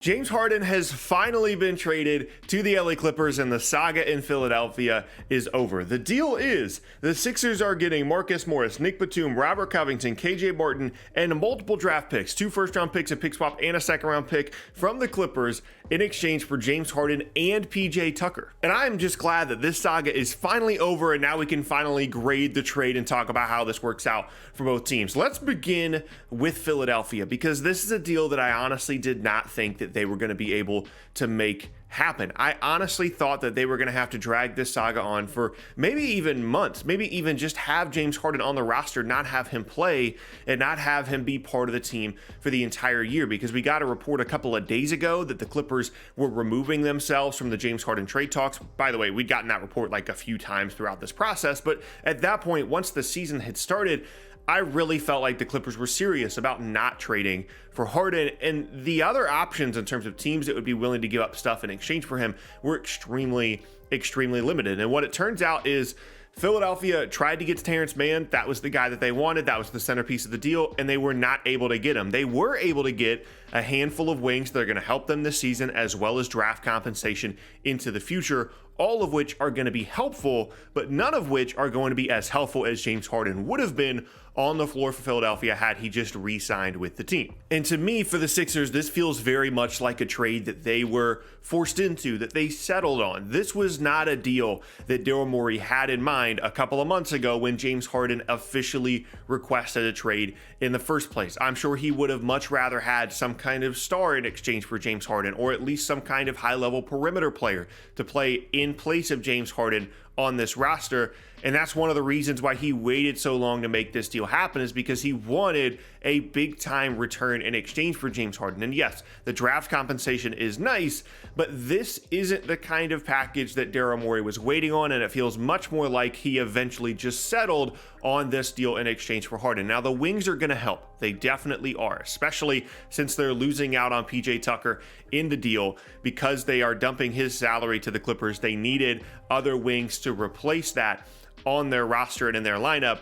James Harden has finally been traded to the LA Clippers and the saga in Philadelphia is over. The deal is the Sixers are getting Marcus Morris, Nick Batum, Robert Covington, KJ Martin, and multiple draft picks, 2 first-round picks, a pick swap, and a second-round pick from the Clippers in exchange for James Harden and PJ Tucker. And I am just glad that this saga is finally over and now we can finally grade the trade and talk about how this works out for both teams. Let's begin with Philadelphia because this is a deal that I honestly did not think that they were going to be able to make happen. I honestly thought that they were going to have to drag this saga on for maybe even months, maybe even just have James Harden on the roster, not have him play and not have him be part of the team for the entire year, because we got a report a couple of days ago that the Clippers were removing themselves from the James Harden trade talks. By the way, we'd gotten that report like a few times throughout this process, but at that point, once the season had started, I really felt like the Clippers were serious about not trading for Harden, and the other options in terms of teams that would be willing to give up stuff in exchange for him were extremely limited. And what it turns out is Philadelphia tried to get to Terrence Mann. That was the guy that they wanted. That was the centerpiece of the deal, and they were not able to get him. They were able to get a handful of wings that are going to help them this season, as well as draft compensation into the future, all of which are going to be helpful, but none of which are going to be as helpful as James Harden would have been on the floor for Philadelphia had he just re-signed with the team. And to me, for the Sixers, this feels very much like a trade that they were forced into, that they settled on. This was not a deal that Daryl Morey had in mind a couple of months ago when James Harden officially requested a trade in the first place. I'm sure he would have much rather had some kind of star in exchange for James Harden, or at least some kind of high-level perimeter player to play in place of James Harden on this roster. And that's one of the reasons why he waited so long to make this deal happen, is because he wanted a big time return in exchange for James Harden. And yes, the draft compensation is nice, but this isn't the kind of package that Daryl Morey was waiting on, and it feels much more like he eventually just settled on this deal in exchange for Harden. Now, the wings are going to help. They definitely are, especially since they're losing out on PJ Tucker in the deal because they are dumping his salary to the Clippers. They needed other wings to replace that on their roster and in their lineup.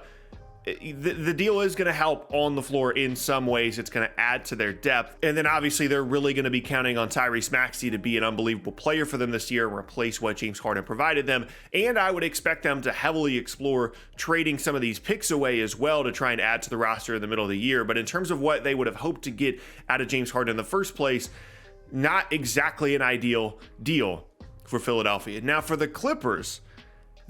The deal is going to help on the floor in some ways. It's going to add to their depth. And then obviously they're really going to be counting on Tyrese Maxey to be an unbelievable player for them this year and replace what James Harden provided them. And I would expect them to heavily explore trading some of these picks away as well to try and add to the roster in the middle of the year. But in terms of what they would have hoped to get out of James Harden in the first place, not exactly an ideal deal for Philadelphia. Now for the Clippers,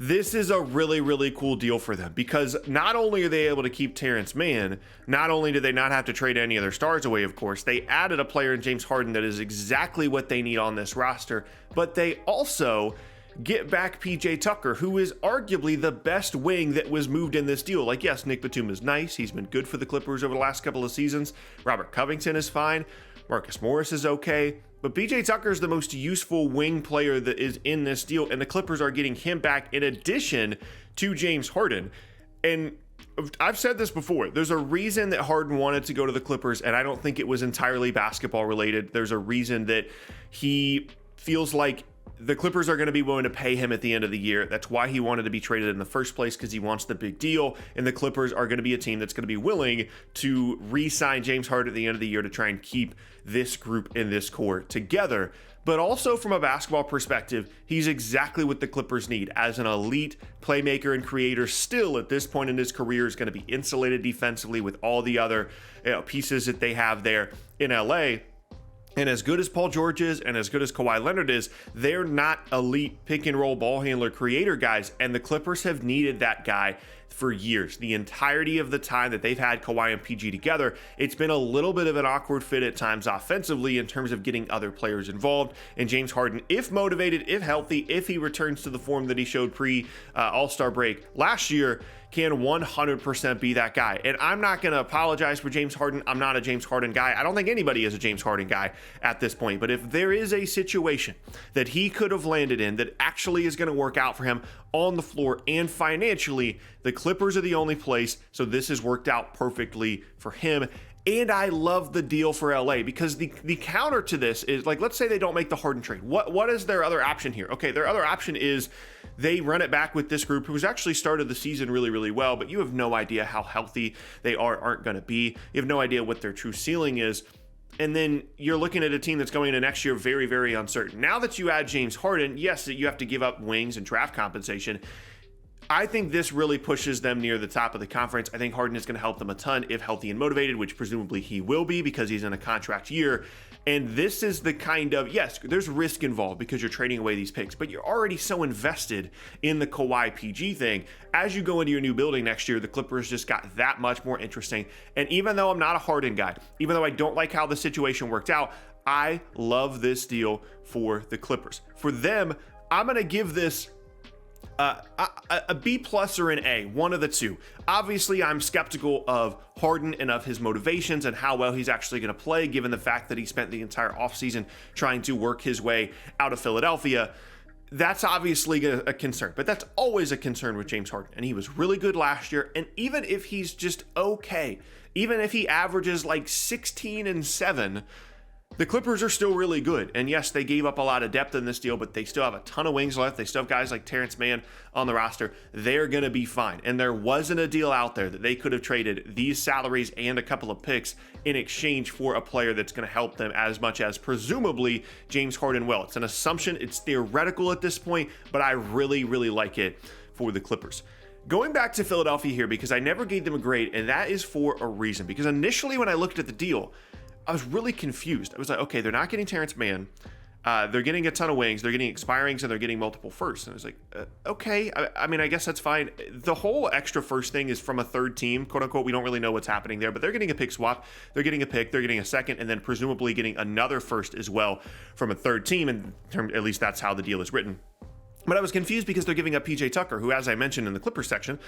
this is a really cool deal for them, because not only are they able to keep Terrence Mann, not only do they not have to trade any of their stars away, of course, they added a player in James Harden that is exactly what they need on this roster, but they also get back PJ Tucker, who is arguably the best wing that was moved in this deal. Like, yes, Nick Batum is nice. He's been good for the Clippers over the last couple of seasons. Robert Covington is fine. Marcus Morris is okay. But PJ Tucker is the most useful wing player that is in this deal, and the Clippers are getting him back in addition to James Harden. And I've said this before, there's a reason that Harden wanted to go to the Clippers, and I don't think it was entirely basketball related. There's a reason that he feels like the Clippers are going to be willing to pay him at the end of the year. That's why he wanted to be traded in the first place, because he wants the big deal. And the Clippers are going to be a team that's going to be willing to re-sign James Harden at the end of the year to try and keep this group and this core together. But also from a basketball perspective, he's exactly what the Clippers need as an elite playmaker and creator. Still, at this point in his career, is going to be insulated defensively with all the other pieces that they have there in LA. And as good as Paul George is and as good as Kawhi Leonard is, they're not elite pick and roll ball handler creator guys. And the Clippers have needed that guy for years. The entirety of the time that they've had Kawhi and PG together, it's been a little bit of an awkward fit at times offensively in terms of getting other players involved. And James Harden, if motivated, if healthy, if he returns to the form that he showed pre All-Star break last year, can 100% be that guy. And I'm not going to apologize for James Harden. I'm not a James Harden guy. I don't think anybody is a James Harden guy at this point. But if there is a situation that he could have landed in that actually is going to work out for him on the floor and financially, the Clippers are the only place. So this has worked out perfectly for him. And I love the deal for LA, because the counter to this is, like, let's say they don't make the Harden trade. What is their other option here? Okay, their other option is they run it back with this group who's actually started the season really well, but you have no idea how healthy they aren't going to be. You have no idea what their true ceiling is. And then you're looking at a team that's going into next year very, very uncertain. Now that you add James Harden, yes, you have to give up wings and draft compensation. I think this really pushes them near the top of the conference. I think Harden is going to help them a ton if healthy and motivated, which presumably he will be because he's in a contract year. And this is the kind of, yes, there's risk involved because you're trading away these picks, but you're already so invested in the Kawhi PG thing. As you go into your new building next year, the Clippers just got that much more interesting. And even though I'm not a Harden guy, even though I don't like how the situation worked out, I love this deal for the Clippers. For them, I'm going to give this a B plus or an A, one of the two. Obviously, I'm skeptical of Harden and of his motivations and how well he's actually going to play, given the fact that he spent the entire offseason trying to work his way out of Philadelphia. That's obviously a concern, but that's always a concern with James Harden. And he was really good last year. And even if he's just okay, even if he averages like 16 and 7, the Clippers are still really good. And yes, they gave up a lot of depth in this deal, but they still have a ton of wings left. They still have guys like Terrence Mann on the roster. They're going to be fine. And there wasn't a deal out there that they could have traded these salaries and a couple of picks in exchange for a player that's going to help them as much as presumably James Harden will. It's an assumption. It's theoretical at this point, but I really, really like it for the Clippers. Going back to Philadelphia here, because I never gave them a grade, and that is for a reason. Because initially when I looked at the deal, I was really confused. I was like, okay, they're not getting Terrence Mann. They're getting a ton of wings. They're getting expirings, and they're getting multiple firsts. And I was like, okay. I mean, I guess that's fine. The whole extra first thing is from a third team, quote unquote. We don't really know what's happening there, but they're getting a pick swap. They're getting a pick. They're getting a second, and then presumably getting another first as well from a third team. And at least that's how the deal is written. But I was confused because they're giving up PJ Tucker, who, as I mentioned in the Clippers section,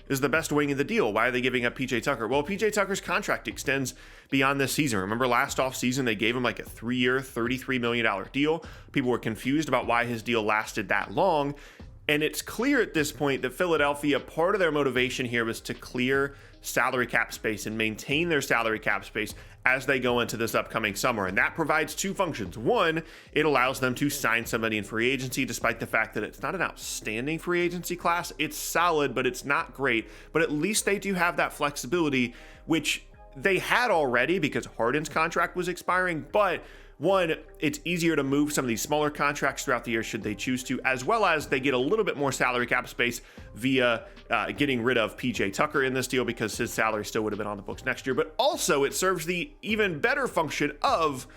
is the best wing in the deal. Why are they giving up PJ Tucker? Well, PJ Tucker's contract extends beyond this season. Remember last offseason, they gave him like a 3-year, $33 million deal. People were confused about why his deal lasted that long. And it's clear at this point that Philadelphia, part of their motivation here was to clear salary cap space and maintain their salary cap space as they go into this upcoming summer. And that provides two functions. One, it allows them to sign somebody in free agency, despite the fact that it's not an outstanding free agency class. It's solid, but it's not great. But at least they do have that flexibility, which they had already because Harden's contract was expiring. But one, it's easier to move some of these smaller contracts throughout the year should they choose to, as well as they get a little bit more salary cap space via getting rid of PJ Tucker in this deal because his salary still would have been on the books next year. But also it serves the even better function of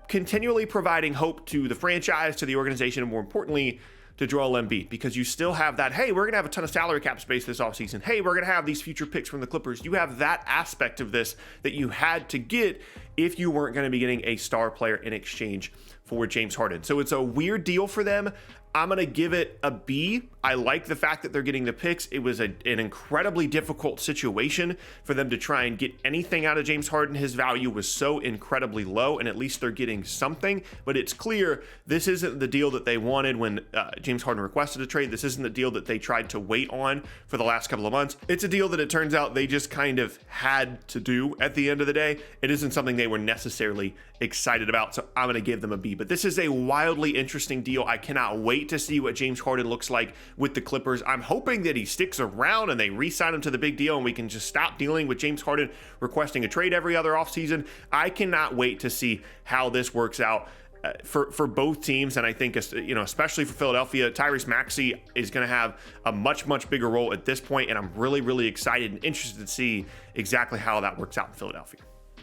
continually providing hope to the franchise, to the organization, and more importantly, to Joel Embiid, because you still have that, hey, we're going to have a ton of salary cap space this offseason. Hey, we're going to have these future picks from the Clippers. You have that aspect of this that you had to get if you weren't going to be getting a star player in exchange for James Harden. So it's a weird deal for them. I'm going to give it a B. I like the fact that they're getting the picks. It was an incredibly difficult situation for them to try and get anything out of James Harden. His value was so incredibly low, and at least they're getting something. But it's clear this isn't the deal that they wanted when James Harden requested a trade. This isn't the deal that they tried to wait on for the last couple of months. It's a deal that it turns out they just kind of had to do at the end of the day. It isn't something they were necessarily excited about, so I'm going to give them a B. But this is a wildly interesting deal. I cannot wait to see what James Harden looks like with the Clippers. I'm hoping that he sticks around and they re-sign him to the big deal and we can just stop dealing with James Harden requesting a trade every other offseason. I cannot wait to see how this works out for both teams. And I think, especially for Philadelphia, Tyrese Maxey is going to have a much, much bigger role at this point. And I'm really, really excited and interested to see exactly how that works out in Philadelphia.